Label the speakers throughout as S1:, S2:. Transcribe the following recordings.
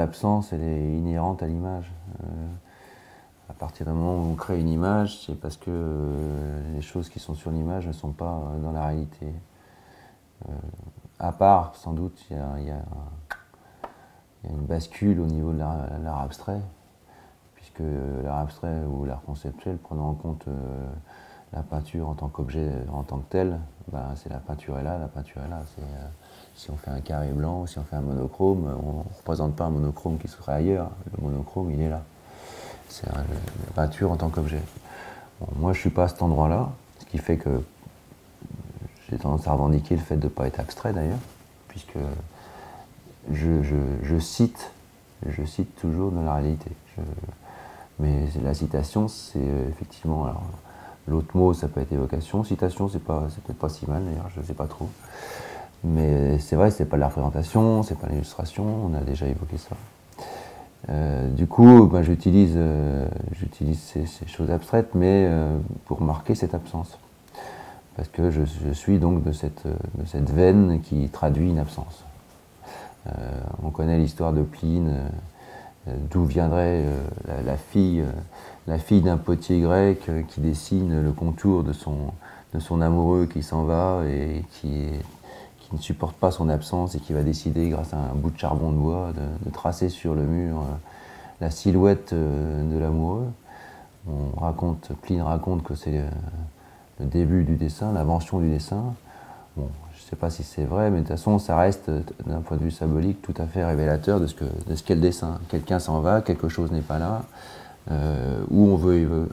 S1: l'absence, elle est inhérente à l'image. À partir du moment où on crée une image, c'est parce que les choses qui sont sur l'image ne sont pas dans la réalité. À part, sans doute, il y a une bascule au niveau de l'art abstrait, puisque l'art abstrait ou l'art conceptuel, prenant en compte la peinture en tant qu'objet, en tant que tel, ben, c'est la peinture est là, la peinture est là. Si on fait un carré blanc, si on fait un monochrome, on ne représente pas un monochrome qui serait ailleurs. Le monochrome, il est là. C'est la peinture en tant qu'objet. Bon, moi, je ne suis pas à cet endroit-là, ce qui fait que j'ai tendance à revendiquer le fait de ne pas être abstrait d'ailleurs, puisque je cite toujours dans la réalité. Mais la citation, c'est effectivement, l'autre mot, ça peut être évocation. Citation, c'est peut-être pas si mal d'ailleurs, je ne sais pas trop. Mais c'est vrai, c'est pas de la représentation, c'est pas l'illustration, on a déjà évoqué ça. Du coup, ben, j'utilise ces choses abstraites, mais pour marquer cette absence. Parce que je suis donc de cette veine qui traduit une absence. On connaît l'histoire de Pline, d'où viendrait la fille d'un potier grec qui dessine le contour de son amoureux qui s'en va et qui ne supporte pas son absence et qui va décider, grâce à un bout de charbon de bois, de tracer sur le mur la silhouette de l'amoureux. Pline raconte que c'est le début du dessin, l'invention du dessin. Bon, je ne sais pas si c'est vrai, mais de toute façon, ça reste, d'un point de vue symbolique, tout à fait révélateur de ce qu'est le dessin. Quelqu'un s'en va, quelque chose n'est pas là, ou on veut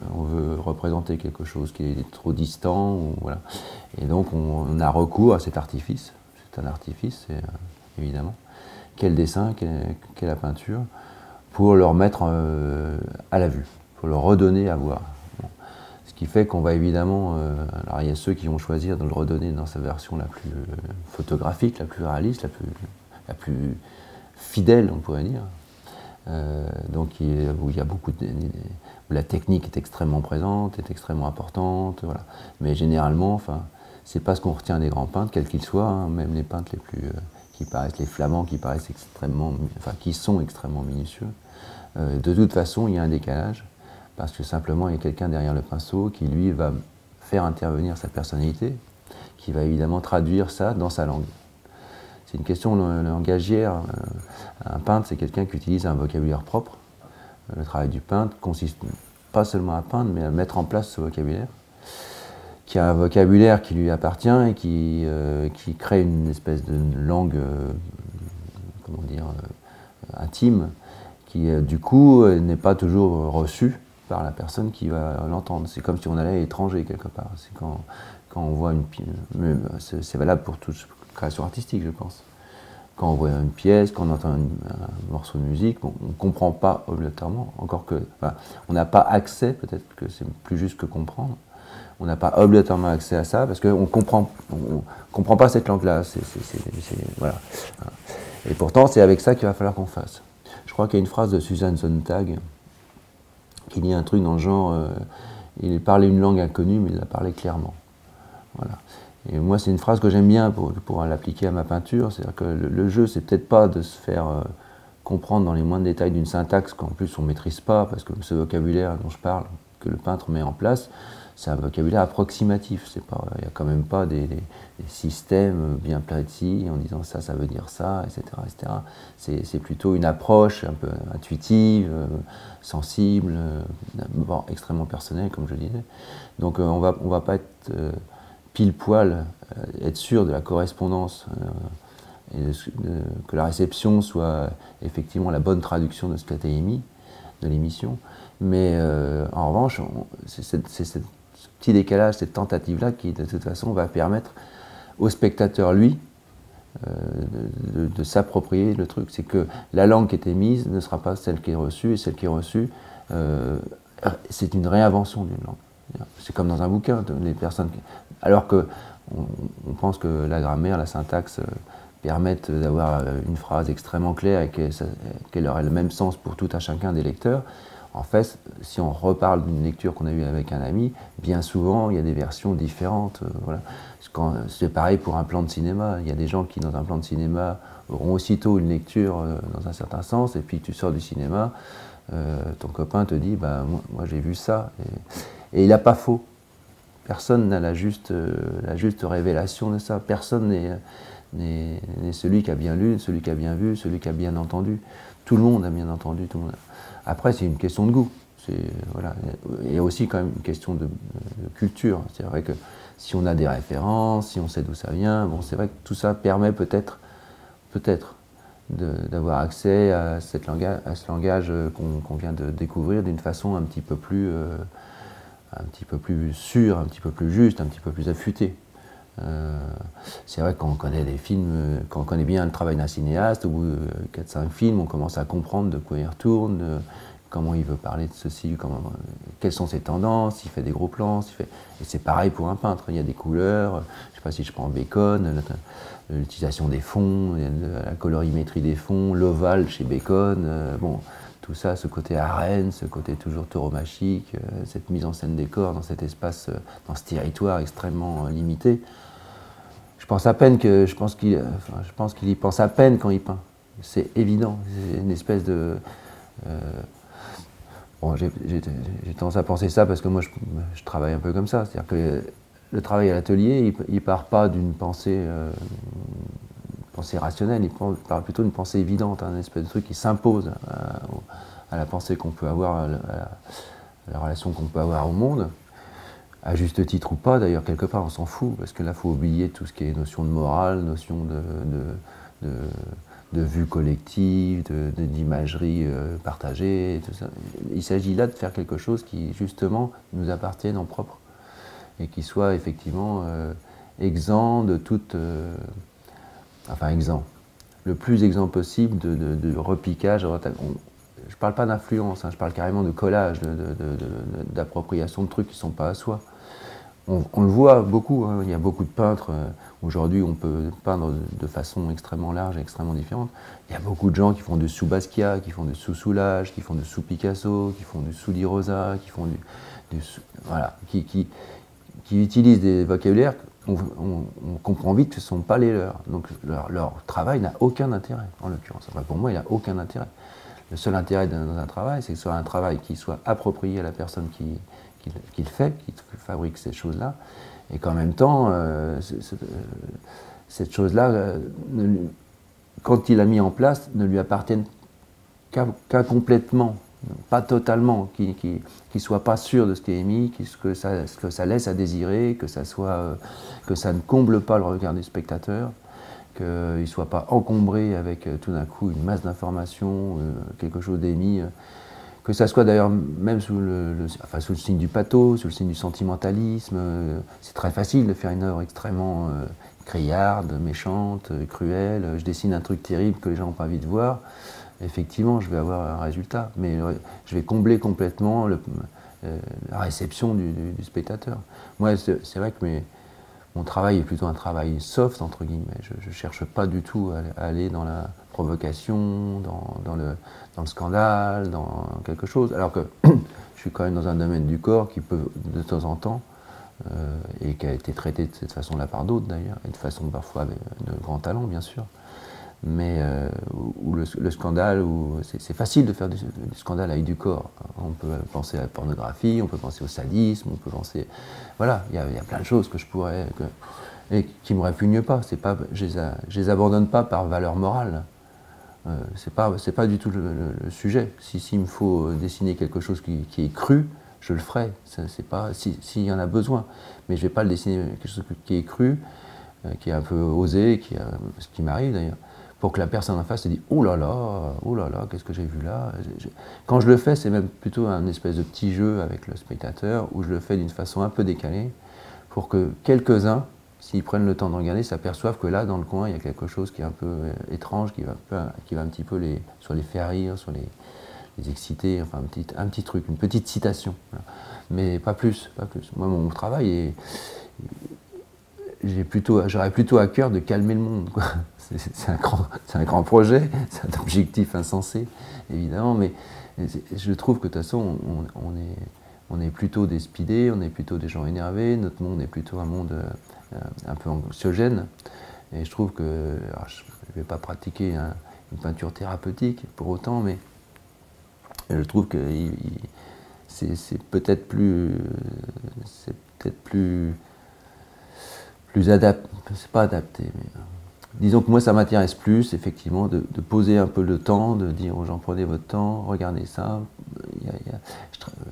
S1: représenter quelque chose qui est trop distant, ou, voilà. Et donc, on a recours à cet artifice. C'est un artifice, évidemment. Qu'est le dessin, qu'est la peinture, pour le remettre à la vue, pour le redonner à voir. Ce qui fait qu'on va évidemment, alors il y a ceux qui vont choisir de le redonner dans sa version la plus photographique, la plus réaliste, la plus fidèle, on pourrait dire. Donc où il y a beaucoup où la technique est extrêmement présente, est extrêmement importante, voilà. Mais généralement, enfin, c'est pas ce qu'on retient des grands peintres, quels qu'ils soient, hein, même les peintres les plus qui paraissent les flamands, qui paraissent qui sont extrêmement minutieux. De toute façon, il y a un décalage. Parce que simplement, il y a quelqu'un derrière le pinceau qui, lui, va faire intervenir sa personnalité, qui va évidemment traduire ça dans sa langue. C'est une question langagière. Un peintre, c'est quelqu'un qui utilise un vocabulaire propre. Le travail du peintre consiste pas seulement à peindre, mais à mettre en place ce vocabulaire, qui a un vocabulaire qui lui appartient et qui crée une espèce de langue, comment dire, intime, qui, du coup, n'est pas toujours reçue par la personne qui va l'entendre. C'est comme si on allait à l'étranger quelque part. C'est quand on voit c'est valable pour toute création artistique, je pense. Quand on voit une pièce, quand on entend un morceau de musique, on ne comprend pas obligatoirement, encore que, enfin, on n'a pas accès, peut-être que c'est plus juste que comprendre, on n'a pas obligatoirement accès à ça, parce qu'on ne comprend pas cette langue-là. Voilà. Et pourtant, c'est avec ça qu'il va falloir qu'on fasse. Je crois qu'il y a une phrase de Susan Sontag, qui dit un truc dans le genre il parlait une langue inconnue, mais il la parlait clairement. Voilà. Et moi, c'est une phrase que j'aime bien pour l'appliquer à ma peinture. C'est-à-dire que le jeu, c'est peut-être pas de se faire comprendre dans les moindres détails d'une syntaxe qu'en plus on ne maîtrise pas, parce que ce vocabulaire dont je parle, que le peintre met en place, c'est un vocabulaire approximatif. Il n'y a quand même pas des systèmes bien précis en disant ça veut dire ça, etc. etc. C'est plutôt une approche un peu intuitive, sensible, extrêmement personnelle, comme je disais. Donc on va pas être pile poil, être sûr de la correspondance et que la réception soit effectivement la bonne traduction de ce qui a été émis, de l'émission. Mais en revanche, c'est ce petit décalage, cette tentative-là qui, de toute façon, va permettre au spectateur, lui, de s'approprier le truc. C'est que la langue qui est émise ne sera pas celle qui est reçue, et celle qui est reçue, c'est une réinvention d'une langue. C'est comme dans un bouquin, les personnes... Alors que on pense que la grammaire, la syntaxe permettent d'avoir une phrase extrêmement claire et qu'elle aurait le même sens pour tout à chacun des lecteurs. En fait, si on reparle d'une lecture qu'on a eue avec un ami, bien souvent, il y a des versions différentes. Voilà. C'est pareil pour un plan de cinéma. Il y a des gens qui, dans un plan de cinéma, auront aussitôt une lecture dans un certain sens, et puis tu sors du cinéma, ton copain te dit bah, moi j'ai vu ça. Et il n'a pas faux. Personne n'a la juste révélation de ça. Personne n'est celui qui a bien lu, celui qui a bien vu, celui qui a bien entendu. Tout le monde a bien entendu. Tout le monde a... Après, c'est une question de goût. Voilà. Il y a aussi quand même une question de culture. C'est vrai que si on a des références, si on sait d'où ça vient, bon, c'est vrai que tout ça permet peut-être d'avoir accès à ce langage qu'on vient de découvrir d'une façon un petit peu plus sûre, un petit peu plus juste, un petit peu plus affûtée. C'est vrai que quand on connaît des films, quand on connaît bien le travail d'un cinéaste, au bout de 4-5 films, on commence à comprendre de quoi il retourne, comment il veut parler de ceci, quelles sont ses tendances, s'il fait des gros plans, et c'est pareil pour un peintre, il y a des couleurs, je ne sais pas si je prends Bacon, l'utilisation des fonds, la colorimétrie des fonds, l'ovale chez Bacon, bon, tout ça, ce côté arène, ce côté toujours tauromachique, cette mise en scène des corps dans cet espace, dans ce territoire extrêmement limité. Je pense qu'il y pense à peine quand il peint. C'est évident, c'est une espèce de... bon, j'ai tendance à penser ça parce que moi je travaille un peu comme ça, c'est-à-dire que le travail à l'atelier, il part pas d'une pensée rationnelle, il part plutôt d'une pensée évidente, une espèce de truc qui s'impose à la pensée qu'on peut avoir, à la relation qu'on peut avoir au monde, à juste titre ou pas, d'ailleurs quelque part on s'en fout, parce que là il faut oublier tout ce qui est notion de morale, notion de vue collective, d'imagerie partagée, tout ça. Il s'agit là de faire quelque chose qui justement nous appartienne en propre, et qui soit effectivement exempt de toute... enfin exempt, le plus exempt possible de repiquage. Je ne parle pas d'influence, hein, je parle carrément de collage, d'appropriation de trucs qui ne sont pas à soi. On le voit beaucoup, hein, il y a beaucoup de peintres, aujourd'hui on peut peindre de façon extrêmement large et extrêmement différente. Il y a beaucoup de gens qui font du sous Basquiat, qui font du sous Soulages, qui font du sous Picasso, qui font du sous Di Rosa, qui font voilà, qui utilisent des vocabulaires on comprend vite que ce ne sont pas les leurs. Donc leur travail n'a aucun intérêt, en l'occurrence. Enfin, pour moi, il n'a aucun intérêt. Le seul intérêt dans un travail, c'est que ce soit un travail qui soit approprié à la personne qui le fait, qui fabrique ces choses-là, et qu'en même temps, cette chose-là, quand il l'a mis en place, ne lui appartienne qu'à complètement, pas totalement, qu'il ne soit pas sûr de ce qui est émis, que ça laisse à désirer, que ça ne comble pas le regard du spectateur, qu'il ne soit pas encombré avec tout d'un coup une masse d'informations, quelque chose d'émis, que ça soit d'ailleurs même sous le signe du pathos, sous le signe du sentimentalisme. C'est très facile de faire une œuvre extrêmement criarde, méchante, cruelle. Je dessine un truc terrible que les gens n'ont pas envie de voir. Effectivement, je vais avoir un résultat, mais je vais combler complètement la réception du spectateur. Moi, c'est vrai que mon travail est plutôt un travail soft, entre guillemets. Je ne cherche pas du tout à aller dans la provocation, dans le scandale, dans quelque chose. Alors que je suis quand même dans un domaine du corps qui peut, de temps en temps, et qui a été traité de cette façon-là par d'autres d'ailleurs, et de façon parfois de grand talent, bien sûr, mais où le scandale, c'est facile de faire du scandale avec du corps. On peut penser à la pornographie, on peut penser au sadisme, on peut penser... Voilà, il y a plein de choses que je pourrais... et qui ne me répugnent pas. Je les abandonne pas par valeur morale. C'est pas du tout le sujet. S'il me faut dessiner quelque chose qui est cru, je le ferai. S'il y en a besoin. Mais je ne vais pas le dessiner quelque chose qui est cru, qui est un peu osé, ce qui m'arrive d'ailleurs, pour que la personne en face se dise « Oh là là, qu'est-ce que j'ai vu là ?» Quand je le fais, c'est même plutôt un espèce de petit jeu avec le spectateur, où je le fais d'une façon un peu décalée, pour que quelques-uns, s'ils prennent le temps de regarder, s'aperçoivent que là, dans le coin, il y a quelque chose qui est un peu étrange, qui va un petit peu soit les faire rire, soit les exciter, enfin un petit truc, une petite citation. Voilà. Mais pas plus, pas plus. Moi, mon travail est... j'aurais plutôt à cœur de calmer le monde, quoi. C'est un grand projet, c'est un objectif insensé, évidemment, mais je trouve que de toute façon, on est plutôt des speedés, on est plutôt des gens énervés, notre monde est plutôt un monde un peu anxiogène, et je trouve que, alors, je ne vais pas pratiquer une peinture thérapeutique pour autant, mais je trouve que c'est peut-être plus adapté, c'est pas adapté, mais disons que moi ça m'intéresse plus effectivement de poser un peu le temps, de dire aux gens prenez votre temps, regardez ça.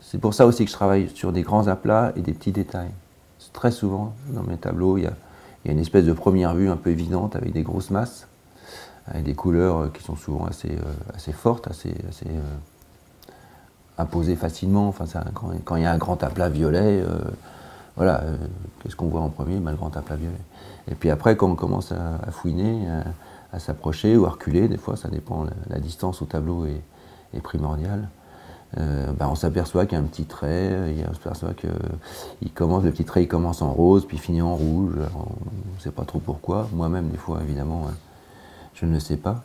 S1: C'est pour ça aussi que je travaille sur des grands aplats et des petits détails. Très souvent dans mes tableaux il y a une espèce de première vue un peu évidente avec des grosses masses, avec des couleurs qui sont souvent assez fortes, assez imposées facilement. Enfin, quand il y a un grand aplat violet, voilà, qu'est-ce qu'on voit en premier? Le grand aplat violet. Et puis après, quand on commence à fouiner, à s'approcher ou à reculer, des fois, ça dépend, la distance au tableau est primordiale. On s'aperçoit qu'il y a un petit trait, on s'aperçoit que le petit trait il commence en rose, puis finit en rouge. Alors, on ne sait pas trop pourquoi. Moi-même, des fois, évidemment, je ne le sais pas.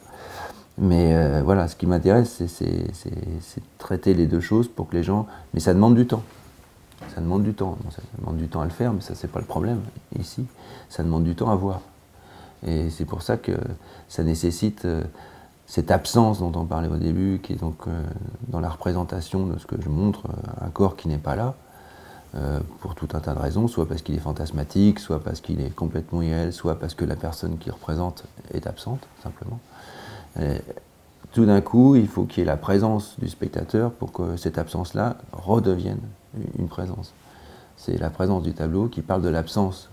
S1: Mais voilà, ce qui m'intéresse, c'est de traiter les deux choses pour que les gens... Mais ça demande du temps. Ça demande du temps. Bon, ça demande du temps à le faire, mais ça, c'est pas le problème ici. Ça demande du temps à voir. Et c'est pour ça que ça nécessite cette absence dont on parlait au début, qui est donc dans la représentation de ce que je montre, un corps qui n'est pas là, pour tout un tas de raisons, soit parce qu'il est fantasmatique, soit parce qu'il est complètement irréel, soit parce que la personne qui représente est absente, simplement. Et tout d'un coup, il faut qu'il y ait la présence du spectateur pour que cette absence-là redevienne une présence. C'est la présence du tableau qui parle de l'absence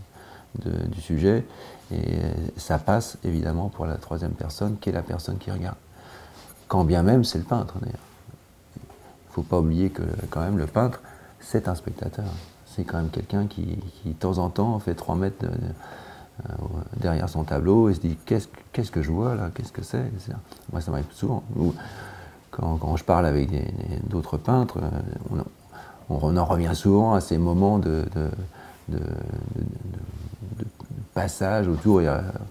S1: du sujet, et ça passe évidemment pour la troisième personne, qui est la personne qui regarde. Quand bien même c'est le peintre, d'ailleurs. Il ne faut pas oublier que quand même le peintre, c'est un spectateur. C'est quand même quelqu'un qui, de temps en temps, fait 3 mètres derrière son tableau et se dit qu'est-ce que je vois là, qu'est-ce que c'est? Moi ça m'arrive souvent. Quand je parle avec d'autres peintres, on en revient souvent à ces moments de passage autour.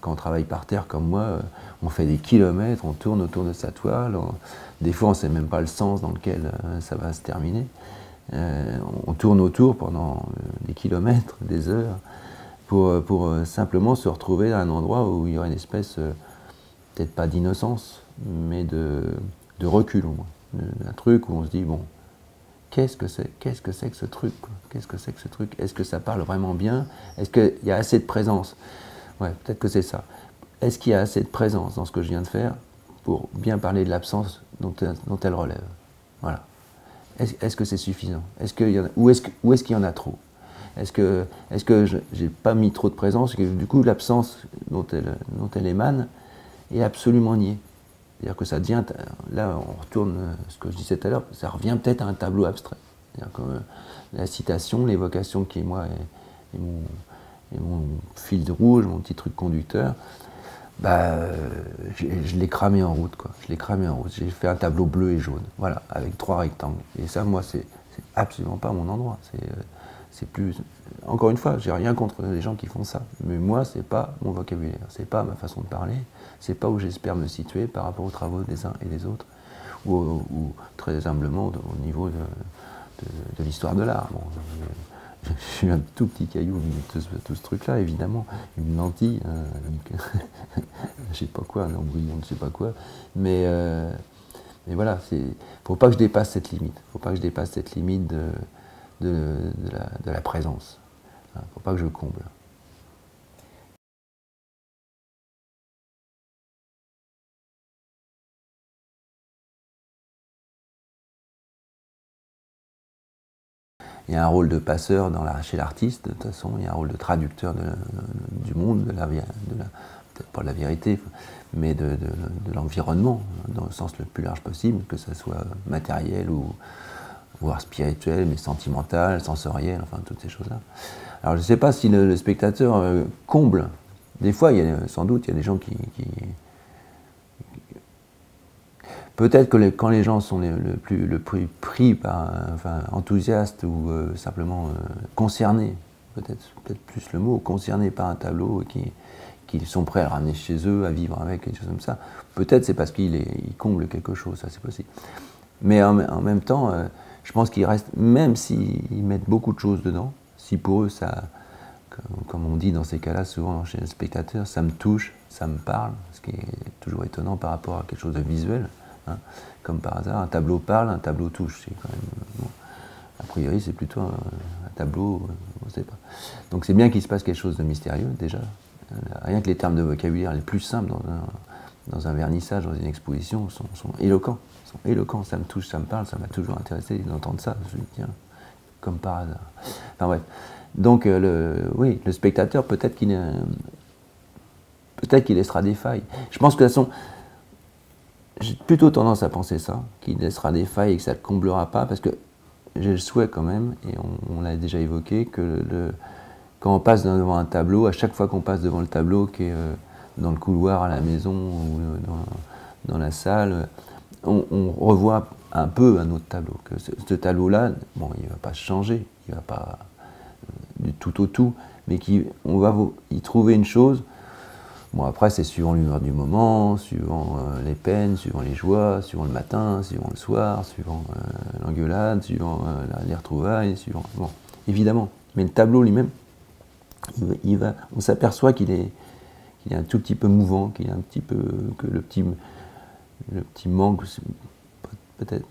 S1: Quand on travaille par terre comme moi, on fait des kilomètres, on tourne autour de sa toile. Des fois on ne sait même pas le sens dans lequel ça va se terminer. On tourne autour pendant des kilomètres, des heures, pour simplement se retrouver à un endroit où il y aura une espèce, peut-être pas d'innocence, mais de recul au moins. Un truc où on se dit, bon, qu'est-ce que c'est que ce truc? Qu'est-ce que c'est que ce truc? Est-ce que ça parle vraiment bien? Est-ce qu'il y a assez de présence? Ouais, peut-être que c'est ça. Est-ce qu'il y a assez de présence dans ce que je viens de faire pour bien parler de l'absence dont elle relève? Voilà. Est-ce que c'est suffisant? Ou est-ce qu'il y en a trop? Est-ce que je n'ai pas mis trop de présence et que du coup l'absence dont elle émane est absolument niée? C'est-à-dire que ça devient, là on retourne ce que je disais tout à l'heure, ça revient peut-être à un tableau abstrait. C'est-à-dire que la citation, l'évocation qui moi est mon fil de rouge, mon petit truc conducteur, je l'ai cramé en route, quoi. Je l'ai cramé en route. J'ai fait un tableau bleu et jaune, voilà, avec 3 rectangles. Et ça, moi, c'est absolument pas mon endroit. C'est plus. Encore une fois, j'ai rien contre les gens qui font ça, mais moi, c'est pas mon vocabulaire, c'est pas ma façon de parler, c'est pas où j'espère me situer par rapport aux travaux des uns et des autres, ou très humblement au niveau de l'histoire de l'art. Bon, je suis un tout petit caillou au milieu de tout ce truc-là, évidemment, une lentille, je sais pas quoi, un embryon, je sais pas quoi, mais voilà, faut pas que je dépasse cette limite, faut pas que je dépasse cette limite de la présence, faut pas que je comble. Il y a un rôle de passeur chez l'artiste, de toute façon, il y a un rôle de traducteur du monde, peut-être pas de la vérité, mais de l'environnement, dans le sens le plus large possible, que ce soit matériel ou voire spirituel, mais sentimental, sensoriel, enfin toutes ces choses-là. Alors je ne sais pas si le spectateur comble. Des fois, sans doute, il y a des gens qui peut-être que quand les gens sont le plus pris par, enthousiastes ou simplement concernés peut-être plus le mot, concernés par un tableau et qui sont prêts à le ramener chez eux, à vivre avec, quelque chose comme ça. Peut-être c'est parce qu'il comble quelque chose, ça c'est possible. Mais en même temps, je pense qu'il reste, même s'ils mettent beaucoup de choses dedans, si pour eux ça, comme on dit dans ces cas-là souvent chez les spectateurs, ça me touche, ça me parle, ce qui est toujours étonnant par rapport à quelque chose de visuel, hein. Comme par hasard, un tableau parle, un tableau touche, c'est quand même, bon. A priori c'est plutôt un tableau, on ne sait pas. Donc c'est bien qu'il se passe quelque chose de mystérieux déjà. Rien que les termes de vocabulaire les plus simples dans un vernissage, dans une exposition, sont éloquents. Ça me touche, ça me parle, ça m'a toujours intéressé d'entendre ça. Je me dis, tiens, comme par hasard. Enfin bref. Donc oui, le spectateur, peut-être qu'il laissera des failles. Je pense que de toute façon, j'ai plutôt tendance à penser ça, qu'il laissera des failles et que ça ne comblera pas, parce que j'ai le souhait quand même, et on l'a déjà évoqué, que quand on passe devant un tableau, à chaque fois qu'on passe devant le tableau qui est dans le couloir à la maison ou dans la salle, on revoit un peu un autre tableau. Que ce tableau-là, bon, il ne va pas changer, il ne va pas du tout au tout, mais on va y trouver une chose. Bon, après, c'est suivant l'humeur du moment, suivant les peines, suivant les joies, suivant le matin, suivant le soir, suivant l'engueulade, suivant les retrouvailles, suivant... Bon, évidemment. Mais le tableau lui-même, on s'aperçoit qu'il est un tout petit peu mouvant, qu'il est un petit peu... que le petit manque, peut-être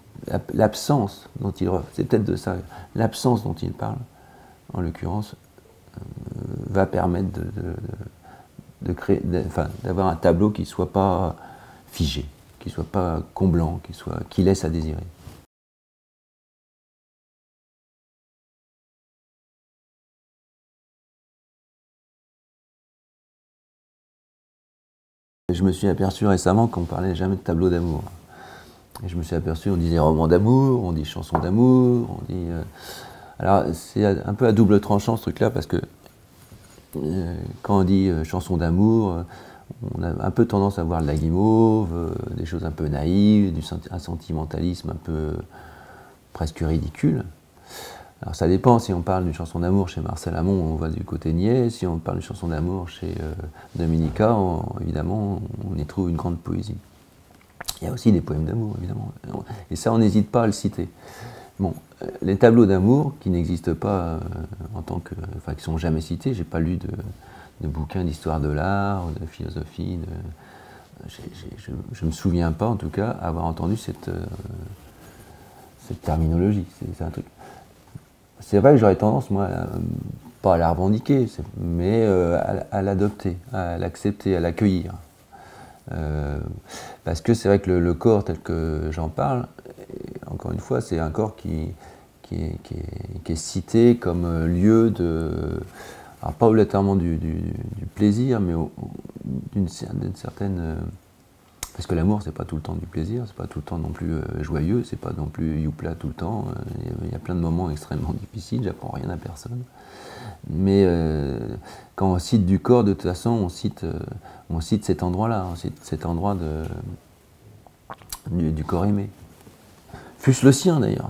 S1: l'absence dont c'est peut-être de ça, l'absence dont il parle, en l'occurrence, va permettre d'avoir un tableau qui ne soit pas figé, qui ne soit pas comblant, qui laisse à désirer. Je me suis aperçu récemment qu'on ne parlait jamais de tableau d'amour. Et je me suis aperçu, on disait roman d'amour, on dit chanson d'amour, on dit... Alors c'est un peu à double tranchant ce truc-là, parce que quand on dit chanson d'amour, on a un peu tendance à voir de la guimauve, des choses un peu naïves, un sentimentalisme un peu presque ridicule. Alors ça dépend, si on parle d'une chanson d'amour chez Marcel Amont, on va du côté niais, si on parle d'une chanson d'amour chez Dominica, évidemment, on y trouve une grande poésie. Il y a aussi des poèmes d'amour, évidemment, et ça on n'hésite pas à le citer. Bon, les tableaux d'amour qui n'existent pas qui ne sont jamais cités, j'ai pas lu de bouquins d'histoire de l'art, de philosophie, je ne me souviens pas en tout cas avoir entendu cette terminologie. C'est un truc. C'est vrai que j'aurais tendance, moi, pas à la revendiquer, mais à l'adopter, à l'accepter, à l'accueillir. Parce que c'est vrai que le corps tel que j'en parle, encore une fois, c'est un corps qui est cité comme lieu de... Alors pas obligatoirement du plaisir, mais d'une certaine... Parce que l'amour, c'est pas tout le temps du plaisir, c'est pas tout le temps non plus joyeux, c'est pas non plus youpla tout le temps. Il y a plein de moments extrêmement difficiles, j'apprends rien à personne. Mais quand on cite du corps, de toute façon, on cite cet endroit-là, on cite cet endroit du corps aimé. Fût-ce le sien d'ailleurs,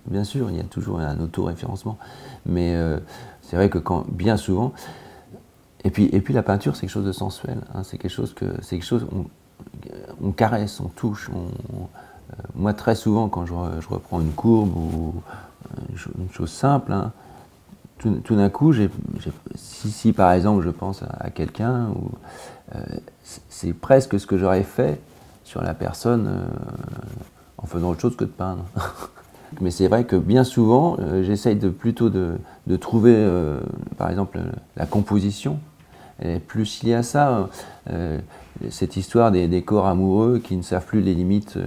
S1: bien sûr, il y a toujours un auto-référencement, mais c'est vrai que bien souvent, et puis la peinture c'est quelque chose de sensuel, hein, c'est quelque chose on caresse, on touche, moi très souvent quand je reprends une courbe ou une chose simple, hein, tout d'un coup, si par exemple je pense à quelqu'un, c'est presque ce que j'aurais fait sur la personne en faisant autre chose que de peindre. Mais c'est vrai que bien souvent, j'essaye plutôt de trouver, par exemple, la composition. Elle est plus liée à ça, cette histoire des corps amoureux qui ne savent plus les limites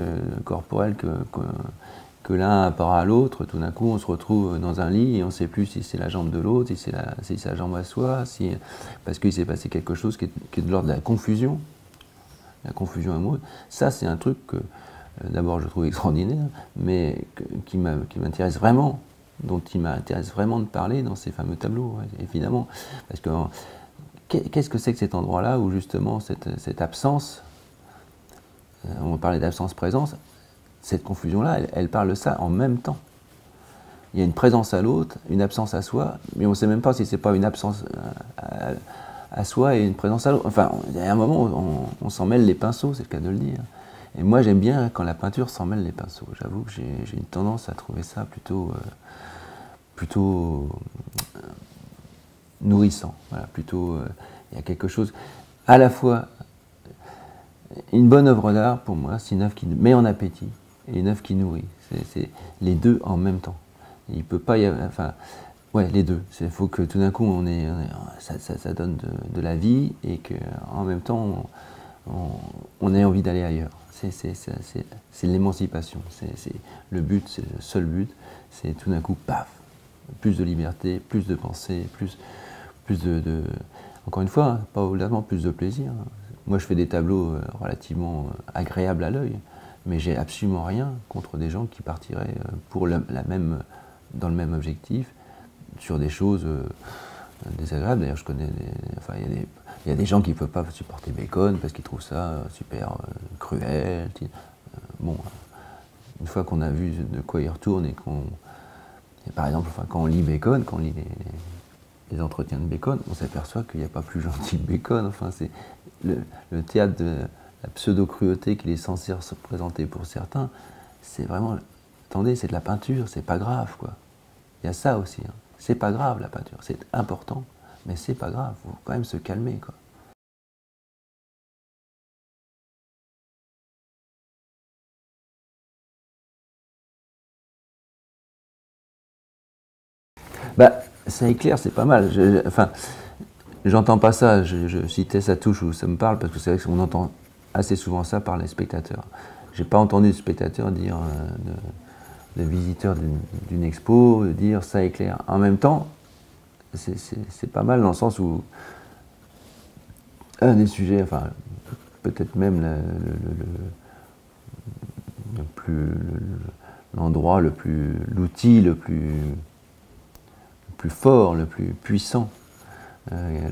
S1: corporelles que l'un par à l'autre. Tout d'un coup, on se retrouve dans un lit et on ne sait plus si c'est la jambe de l'autre, si c'est sa jambe à soi, parce qu'il s'est passé quelque chose qui est de l'ordre de la confusion amoureuse. Ça, c'est un truc que, d'abord, je trouve extraordinaire, mais qui m'intéresse vraiment, dont il m'intéresse vraiment de parler dans ces fameux tableaux, ouais, évidemment. Parce que qu'est-ce que c'est que cet endroit-là où, justement, cette absence, on parlait d'absence-présence, cette confusion-là, elle parle de ça en même temps. il y a une présence à l'autre, une absence à soi, mais on ne sait même pas si c'est pas une absence à soi et une présence à l'autre. Enfin, il y a un moment où on s'en mêle les pinceaux, c'est le cas de le dire. Et moi, j'aime bien quand la peinture s'en mêle les pinceaux. J'avoue que j'ai une tendance à trouver ça plutôt nourrissant. Voilà, plutôt, il y a quelque chose, à la fois, une bonne œuvre d'art, pour moi, c'est une œuvre qui met en appétit et une œuvre qui nourrit. C'est les deux en même temps. Il peut pas y avoir, enfin, ouais, les deux. Il faut que tout d'un coup, ça donne de la vie et qu'en même temps, on ait envie d'aller ailleurs. C'est l'émancipation. C'est le but, c'est le seul but. C'est tout d'un coup, paf, plus de liberté, plus de pensée, plus encore une fois, hein, pas au-delà, plus de plaisir. Moi, je fais des tableaux relativement agréables à l'œil, mais j'ai absolument rien contre des gens qui partiraient pour dans le même objectif sur des choses désagréables. D'ailleurs, je connais il y a des gens qui ne peuvent pas supporter Bacon parce qu'ils trouvent ça super cruel. Bon, une fois qu'on a vu de quoi il retourne et par exemple, quand on lit Bacon, quand on lit les entretiens de Bacon, on s'aperçoit qu'il n'y a pas plus gentil que Bacon. Enfin, c'est le théâtre de la pseudo-cruauté qu'il est censé se présenter pour certains. C'est vraiment, attendez, c'est de la peinture, c'est pas grave, quoi. Il y a ça aussi. Hein. C'est pas grave la peinture, c'est important, mais c'est pas grave. Il faut quand même se calmer, quoi. Bah, ça éclaire, c'est pas mal. Enfin, j'entends pas ça. Je citais Ça touche ou ça me parle parce que c'est vrai qu'on entend assez souvent ça par les spectateurs. J'ai pas entendu de spectateurs dire, de visiteurs d'une expo, dire ça éclaire. En même temps, c'est pas mal dans le sens où un des sujets, enfin, peut-être même l'endroit l'outil le plus fort, le plus puissant, celui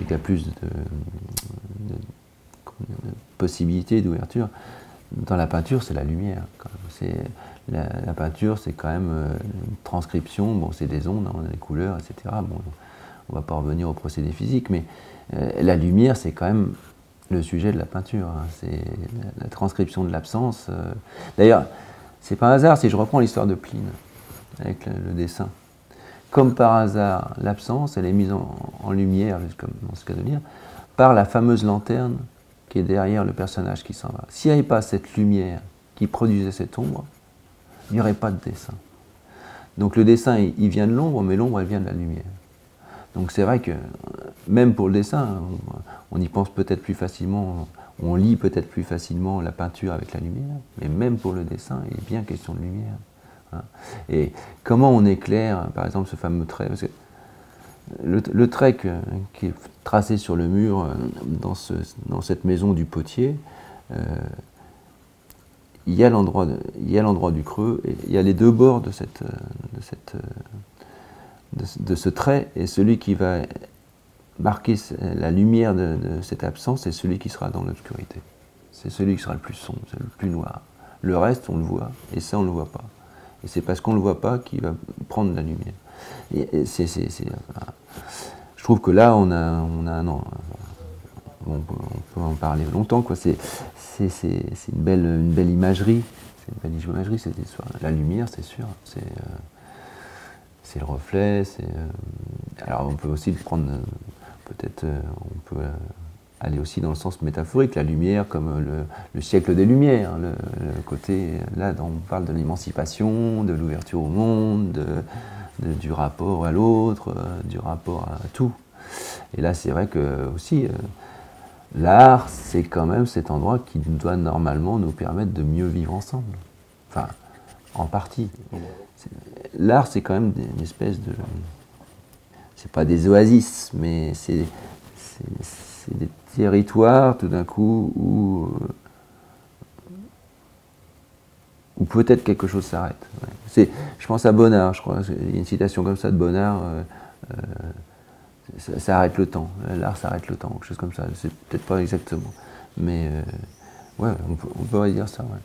S1: qui a plus de possibilités d'ouverture dans la peinture, c'est la lumière. La peinture, c'est quand même une transcription, bon, c'est des ondes, on a des couleurs, etc. Bon, on ne va pas revenir au procédé physique, mais la lumière, c'est quand même le sujet de la peinture. Hein. C'est la transcription de l'absence. D'ailleurs, c'est pas un hasard si je reprends l'histoire de Pline, avec le dessin. Comme par hasard, l'absence, elle est mise en lumière, comme dans ce cas de lire, par la fameuse lanterne qui est derrière le personnage qui s'en va. S'il n'y avait pas cette lumière qui produisait cette ombre, il n'y aurait pas de dessin. Donc le dessin, il vient de l'ombre, mais l'ombre, elle vient de la lumière. Donc c'est vrai que, même pour le dessin, on y pense peut-être plus facilement, on lit peut-être plus facilement la peinture avec la lumière, mais même pour le dessin, il est bien question de lumière. Hein. Et comment on éclaire, par exemple, ce fameux trait, parce que le trait qui est tracé sur le mur dans cette maison du potier, il y a l'endroit du creux, et il y a les deux bords de ce trait, et celui qui va marquer la lumière de cette absence, c'est celui qui sera dans l'obscurité. C'est celui qui sera le plus sombre, le plus noir. Le reste, on le voit, et ça, on ne le voit pas. Et c'est parce qu'on ne le voit pas qu'il va prendre la lumière. Je trouve que là, on peut en parler longtemps, quoi. C'est une belle imagerie. C'est une belle imagerie, cette histoire. La lumière, c'est sûr. C'est le reflet. Alors, on peut aussi le prendre. Peut-être, on peut aller aussi dans le sens métaphorique. La lumière, comme le siècle des Lumières. Le côté, là, on parle de l'émancipation, de l'ouverture au monde, du rapport à l'autre, du rapport à tout. Et là, c'est vrai que aussi, l'art, c'est quand même cet endroit qui doit normalement nous permettre de mieux vivre ensemble. Enfin, en partie. L'art, c'est quand même une espèce de... C'est pas des oasis, mais c'est des territoires, tout d'un coup, où peut-être quelque chose s'arrête. Ouais. Je pense à Bonnard, je crois. Il y a une citation comme ça de Bonnard. Ça arrête le temps. L'art s'arrête le temps, quelque chose comme ça. C'est peut-être pas exactement. Mais ouais, on peut dire ça. Ouais.